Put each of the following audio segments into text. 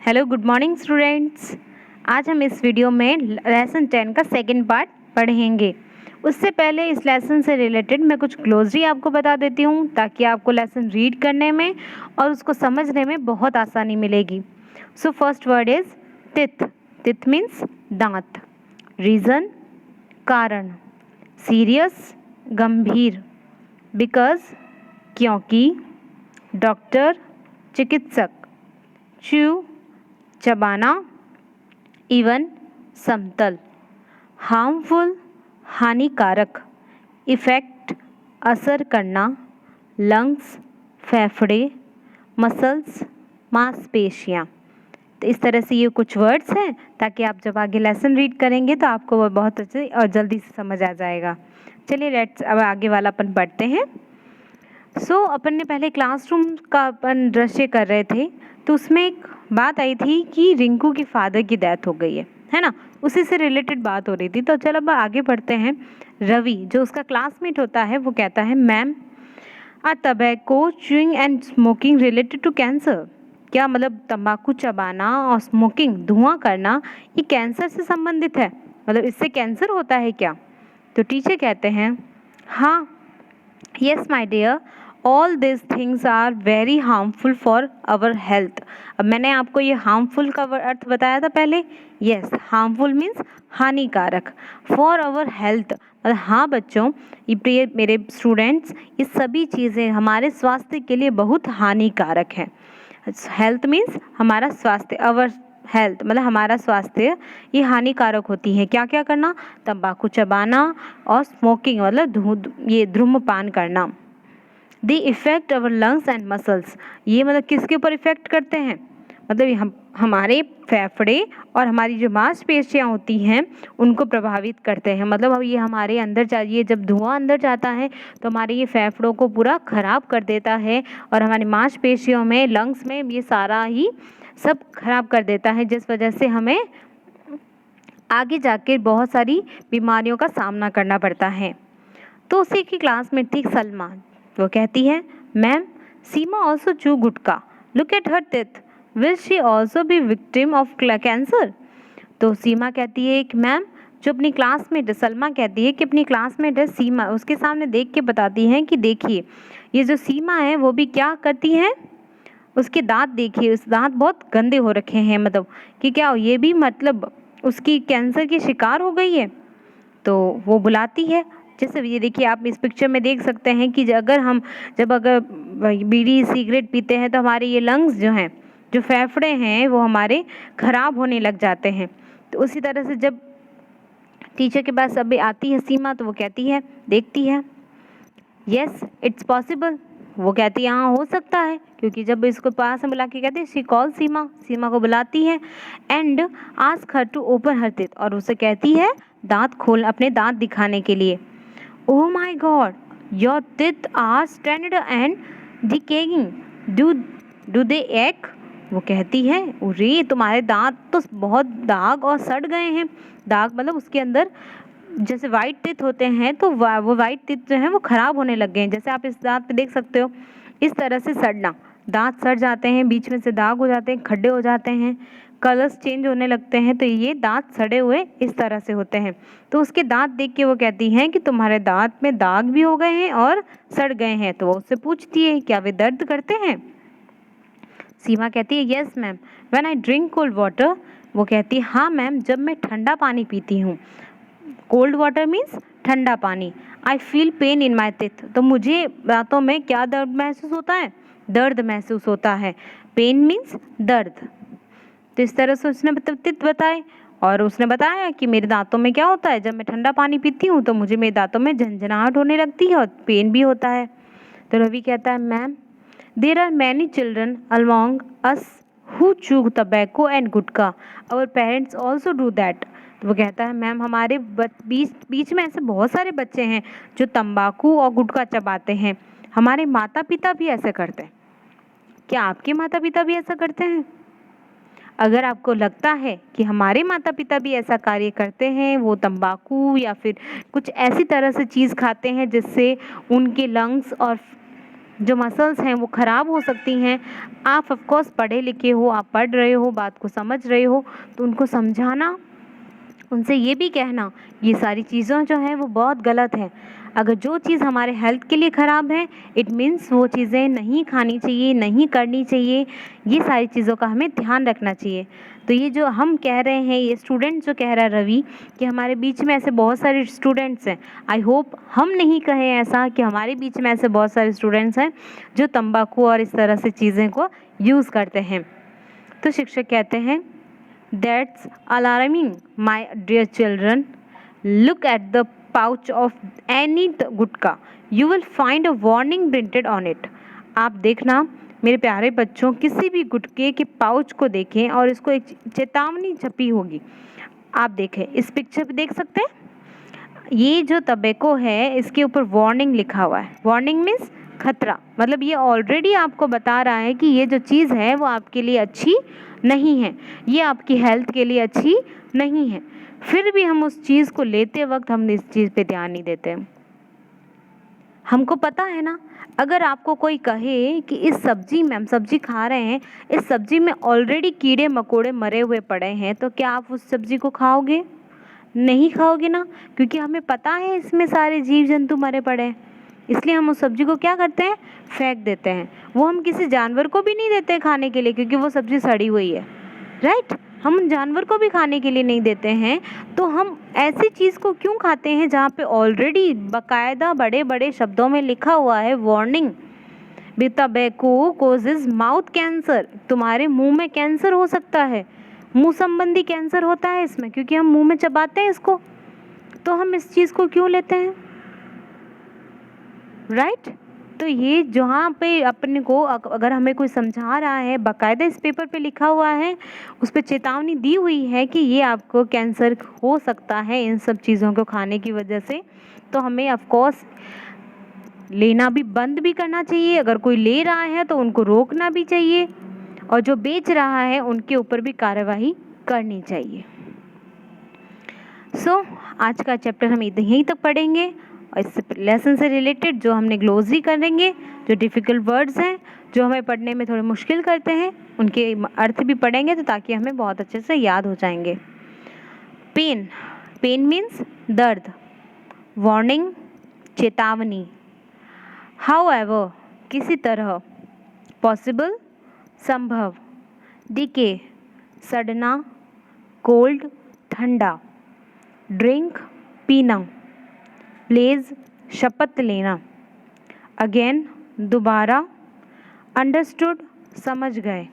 Hello good morning students. आज हम इस वीडियो में लेसन 10 का सेकंड पार्ट पढ़ेंगे। उससे पहले इस लेसन से रिलेटेड मैं कुछ ग्लोसरी आपको बता देती हूँ ताकि आपको लेसन रीड करने में और उसको समझने में बहुत आसानी मिलेगी। सो फर्स्ट वर्ड इज तिथ। तिथ मीन्स दांत। रीज़न कारण। सीरियस गंभीर। बिकॉज क्योंकि। डॉक्टर चिकित्सक। च्यू चबाना। इवन समतल। हार्मफुल हानिकारक। इफ़ेक्ट असर करना। लंग्स फेफड़े। मसल्स मांसपेशियाँ। तो इस तरह से ये कुछ वर्ड्स हैं ताकि आप जब आगे लेसन रीड करेंगे तो आपको वो बहुत अच्छे और जल्दी से समझ आ जाएगा। चलिए लेट्स अब आगे वाला अपन पढ़ते हैं। अपन ने पहले क्लासरूम का अपन दृश्य कर रहे थे तो उसमें एक बात आई थी कि रिंकू की फादर की डेथ हो गई है ना। उसी से रिलेटेड बात हो रही थी। तो चलो अब आगे बढ़ते हैं। रवि जो उसका क्लासमेट होता है वो कहता है ma'am are tobacco chewing and smoking related to cancer. क्या मतलब तंबाकू चबाना और स्मोकिंग धुआं करना ये कैंसर से संबंधित है, मतलब इससे कैंसर होता है क्या। तो टीचर कहते हैं हाँ yes my dear all these things are very harmful for our health। अब मैंने आपको ये harmful का अर्थ बताया था पहले। yes harmful means हानिकारक। for our health मतलब हाँ बच्चों, ये प्रिय मेरे स्टूडेंट्स, ये सभी चीज़ें हमारे स्वास्थ्य के लिए बहुत हानिकारक हैं। हेल्थ मीन्स हमारा स्वास्थ्य। अवर हेल्थ मतलब हमारा स्वास्थ्य ये हानिकारक होती है। क्या क्या करना, तंबाकू चबाना और स्मोकिंग मतलब ये धूम्रपान करना। The effect our lungs and muscles, ये मतलब किसके ऊपर इफेक्ट करते हैं, मतलब हम हमारे फेफड़े और हमारी जो मांसपेशियाँ होती हैं उनको प्रभावित करते हैं। मतलब अब ये हमारे अंदर ये जब धुआं अंदर जाता है तो हमारे ये फेफड़ों को पूरा खराब कर देता है और हमारी मांसपेशियों में लंग्स में ये सारा ही सब खराब कर देता है, जिस वजह से हमें आगे जाके बहुत सारी बीमारियों का सामना करना पड़ता है। तो उसी की क्लास में थी सलमा। वो कहती है ma'am Seema also chew gutka, look at her teeth, will she also be victim of cancer. तो सीमा कहती है कि मैम जो अपनी क्लासमेट है, सलमा कहती है कि अपनी क्लासमेट है सीमा, उसके सामने देख के बताती हैं कि देखिए ये जो सीमा है वो भी क्या करती है, उसके दांत देखिए, उस दांत बहुत गंदे हो रखे हैं, मतलब कि क्या ये भी मतलब उसकी कैंसर की शिकार हो गई है। तो वो बुलाती है, जैसे ये देखिए आप इस पिक्चर में देख सकते हैं कि अगर बीड़ी सिगरेट पीते हैं तो हमारे ये लंग्स जो हैं, जो फेफड़े हैं वो हमारे खराब होने लग जाते हैं। तो उसी तरह से जब टीचर के पास अभी आती है सीमा तो वो कहती है, देखती है यस इट्स पॉसिबल, वो कहती है हाँ हो सकता है, क्योंकि जब इसको पास में बुला के कहते हैं शी कॉल सीमा, सीमा को बुलाती है and ask her to open her teeth, और उसे कहती है दांत खोल, अपने दांत दिखाने के लिए। Oh my god your teeth are standard and decaying, do they ache, वो कहती है अरे तुम्हारे दांत तो बहुत दाग और सड़ गए हैं। दाग मतलब उसके अंदर जैसे वाइट टीथ होते हैं तो वो वाइट टीथ जो है वो खराब होने लग गए हैं, जैसे आप इस दांत पे देख सकते हो, इस तरह से सड़ना, दांत सड़ जाते हैं, बीच में से दाग हो जाते हैं, खड्डे हो जाते हैं, कलर्स चेंज होने लगते हैं, तो ये दांत सड़े हुए इस तरह से होते हैं। तो उसके दांत देख के वो कहती हैं कि तुम्हारे दांत में दाग भी हो गए हैं और सड़ गए हैं। तो वो उससे पूछती है क्या वे दर्द करते हैं। सीमा कहती है yes ma'am when I drink cold water, वो कहती है हाँ मैम जब मैं ठंडा पानी पीती हूँ। कोल्ड वाटर मीन्स ठंडा पानी। I feel pain in my teeth, तो मुझे दांतों में क्या दर्द महसूस होता है, दर्द महसूस होता है। पेन मीन्स दर्द। तो इस तरह से उसने टीथ बताए और उसने बताया कि मेरे दांतों में क्या होता है, जब मैं ठंडा पानी पीती हूँ तो मुझे मेरे दांतों में झंझनाहट होने लगती है और पेन भी होता है। तो रवि कहता है ma'am there are many children along us who chew tobacco and gutka, our parents also do that. तो वो कहता है मैम हमारे बीच में ऐसे बहुत सारे बच्चे हैं जो तंबाकू और गुटखा चबाते हैं, हमारे माता पिता भी ऐसे करते हैं। क्या आपके माता पिता भी ऐसा करते हैं? अगर आपको लगता है कि हमारे माता पिता भी ऐसा कार्य करते हैं, वो तंबाकू या फिर कुछ ऐसी तरह से चीज़ खाते हैं जिससे उनके लंग्स और जो मसल्स हैं वो ख़राब हो सकती हैं। आप ऑफ कोर्स पढ़े लिखे हो, आप पढ़ रहे हो, बात को समझ रहे हो, तो उनको समझाना, उनसे ये भी कहना ये सारी चीज़ें जो हैं वो बहुत गलत हैं। अगर जो चीज़ हमारे हेल्थ के लिए ख़राब है, इट मीन्स वो चीज़ें नहीं खानी चाहिए, नहीं करनी चाहिए। ये सारी चीज़ों का हमें ध्यान रखना चाहिए। तो ये जो हम कह रहे हैं, ये स्टूडेंट जो कह रहा है रवि कि हमारे बीच में ऐसे बहुत सारे स्टूडेंट्स हैं, आई होप हम नहीं कहें ऐसा कि हमारे बीच में ऐसे बहुत सारे स्टूडेंट्स हैं जो तंबाकू और इस तरह से चीज़ें को यूज़ करते हैं। तो शिक्षक कहते हैं, That's alarming, my dear children. Look at the pouch of any gutkha. You will find a warning printed on it. आप देखना मेरे प्यारे बच्चों, किसी भी गुटखे के पाउच को देखें और इसको एक चेतावनी छपी होगी। आप देखें, इस पिक्चर पे देख सकते हैं, ये जो टबैको है इसके ऊपर वार्निंग लिखा हुआ है। वार्निंग मीन्स खतरा, मतलब ये ऑलरेडी आपको बता रहा है कि ये जो चीज़ है वो आपके लिए अच्छी नहीं है, ये आपकी हेल्थ के लिए अच्छी नहीं है। फिर भी हम उस चीज़ को लेते वक्त हम इस चीज़ पे ध्यान नहीं देते। हमको पता है ना, अगर आपको कोई कहे कि इस सब्जी में, हम सब्जी खा रहे हैं, इस सब्जी में ऑलरेडी कीड़े मकोड़े मरे हुए पड़े हैं, तो क्या आप उस सब्जी को खाओगे? नहीं खाओगे ना, क्योंकि हमें पता है इसमें सारे जीव जंतु मरे पड़े हैं। इसलिए हम उस सब्जी को क्या करते हैं? फेंक देते हैं। वो हम किसी जानवर को भी नहीं देते खाने के लिए, क्योंकि वो सब्जी सड़ी हुई है, राइट। हम उन जानवर को भी खाने के लिए नहीं देते हैं। तो हम ऐसी चीज़ को क्यों खाते हैं जहाँ पे ऑलरेडी बाकायदा बड़े बड़े शब्दों में लिखा हुआ है warning, tobacco causes mouth cancer, तुम्हारे मुंह में कैंसर हो सकता है, मुंह संबंधी कैंसर होता है इसमें, क्योंकि हम मुंह में चबाते हैं इसको। तो हम इस चीज़ को क्यों लेते हैं, राइट। तो ये जहाँ पे अपने को अगर हमें कोई समझा रहा है, बाकायदा इस पेपर पे लिखा हुआ है, उस पर चेतावनी दी हुई है कि ये आपको कैंसर हो सकता है इन सब चीज़ों को खाने की वजह से, तो हमें ऑफ कोर्स लेना भी बंद भी करना चाहिए। अगर कोई ले रहा है तो उनको रोकना भी चाहिए, और जो बेच रहा है उनके ऊपर भी कार्यवाही करनी चाहिए। सो आज का चैप्टर हम यहीं तक पढ़ेंगे, और इस लेसन से रिलेटेड जो हमने ग्लोसरी करेंगे, जो डिफ़िकल्ट वर्ड्स हैं जो हमें पढ़ने में थोड़े मुश्किल करते हैं, उनके अर्थ भी पढ़ेंगे, तो ताकि हमें बहुत अच्छे से याद हो जाएंगे। पेन, पेन मीन्स दर्द, वार्निंग चेतावनी, हाउएवर किसी तरह, पॉसिबल संभव, डिके सड़ना, कोल्ड ठंडा, ड्रिंक पीना, प्लेज शपथ लेना, अगेन दोबारा, अंडरस्टूड समझ गए।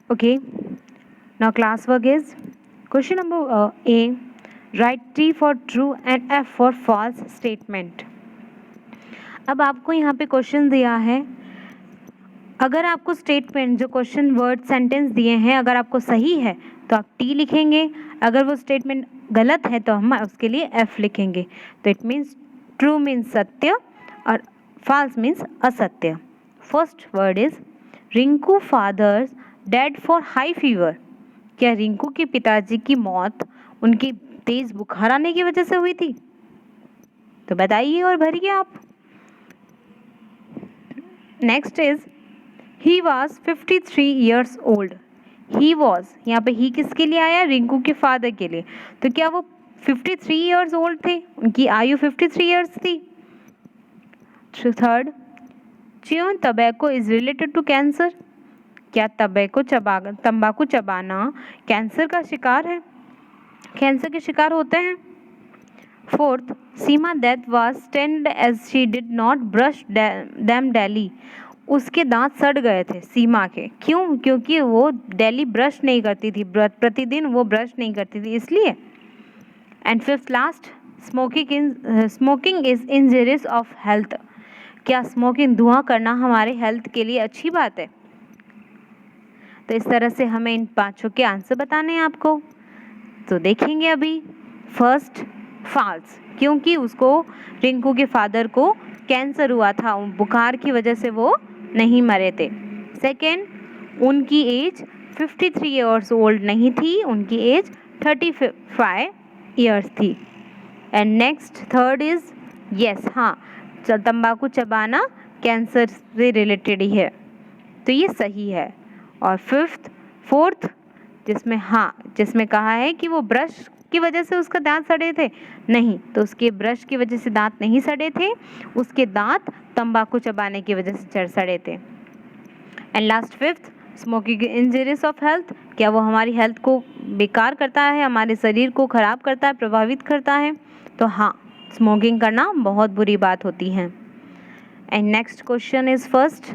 Okay, now class work is question number A, write T for true and F for false statement. अब आपको यहाँ पे क्वेश्चन दिया है, अगर आपको स्टेटमेंट जो क्वेश्चन वर्ड सेंटेंस दिए हैं अगर आपको सही है तो आप T लिखेंगे, अगर वो स्टेटमेंट गलत है तो हम उसके लिए F लिखेंगे। तो इट मीन्स ट्रू मीन्स सत्य और फॉल्स मीन्स असत्य। First word is Rinku father's dead for high fever. क्या रिंकू के पिताजी की मौत उनकी तेज बुखार आने की वजह से हुई थी? तो बताइए और भरिए आप। Next is he was 53 years old. He was, यहाँ पे ही किसके लिए आया? रिंकू के फादर के लिए। तो क्या वो 53 ईयर्स ओल्ड थे? उनकी आयु 53 ईयर्स थी। Third, chewing tobacco is related to cancer. क्या तंबाकू चबाना कैंसर का शिकार है? कैंसर के शिकार होते हैं। Fourth, Seema death was stained as she did not brush them daily. उसके दांत सड़ गए थे सीमा के, क्यों? क्योंकि वो डेली ब्रश नहीं करती थी, प्रतिदिन वो ब्रश नहीं करती थी इसलिए। And fifth last, smoking is injurious of health. क्या स्मोकिंग, धुआं करना हमारे हेल्थ के लिए अच्छी बात है? तो इस तरह से हमें इन पांचों के आंसर बताने हैं आपको। तो देखेंगे अभी। फर्स्ट फॉल्स, क्योंकि उसको रिंकू के फादर को कैंसर हुआ था, बुखार की वजह से वो नहीं मरे थे। सेकेंड, उनकी एज 53 ईयर्स ओल्ड नहीं थी, उनकी एज 35 ईयर्स थी। And next third is yes, हाँ, तंबाकू चबाना कैंसर से रिलेटेड ही है, तो ये सही है। और फोर्थ जिसमें कहा है कि वो ब्रश की वजह से उसका दांत सड़े थे, नहीं, तो उसके ब्रश की वजह से दांत नहीं सड़े थे, उसके दांत तंबाकू चबाने की वजह से सड़े थे। And last fifth, smoking injuries of health, क्या वो हमारी हेल्थ को बेकार करता है, हमारे शरीर को खराब करता है, प्रभावित करता है? तो हाँ, स्मोकिंग करना बहुत बुरी बात होती है। And next question is first,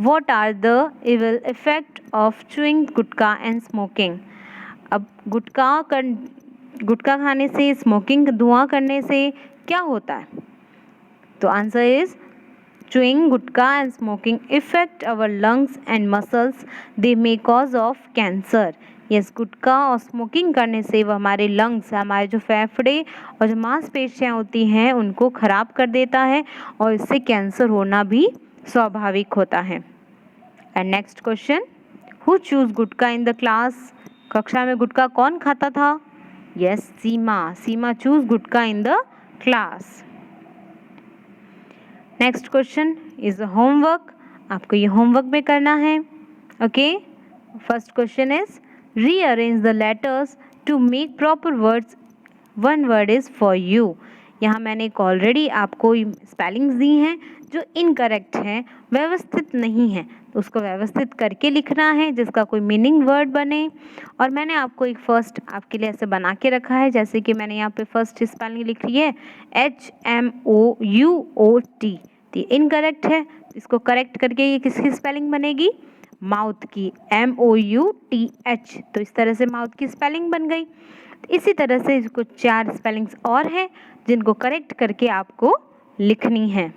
what are the evil effect of chewing gutkha and smoking? अब गुटखा खाने से, स्मोकिंग धुआं करने से क्या होता है? तो answer is chewing gutka and smoking affect our lungs and muscles, they may cause of cancer. Yes, gutka और स्मोकिंग करने से वो हमारे लंग्स, हमारे जो फेफड़े और जो मांसपेशियाँ होती हैं उनको ख़राब कर देता है और इससे कैंसर होना भी स्वाभाविक होता है। And next question, who chews gutkha in the class? कक्षा में गुटखा कौन खाता था? Yes, Seema chews gutkha in the class. Next question is homework, आपको ये होमवर्क में करना है। Okay, first question is rearrange the letters to make proper words, one word is for you. यहाँ मैंने एक ऑलरेडी आपको स्पेलिंग्स दी हैं जो इनकरेक्ट हैं, व्यवस्थित नहीं है, तो उसको व्यवस्थित करके लिखना है जिसका कोई मीनिंग वर्ड बने। और मैंने आपको एक फर्स्ट आपके लिए ऐसे बना के रखा है, जैसे कि मैंने यहाँ पे फर्स्ट स्पेलिंग लिखी है HMOUT, तो इनकरेक्ट है, इसको करेक्ट करके ये किसकी स्पेलिंग बनेगी? माउथ की, MOUTH। तो इस तरह से माउथ की स्पेलिंग बन गई। इसी तरह से इसको 4 स्पेलिंग्स और हैं जिनको करेक्ट करके आपको लिखनी है।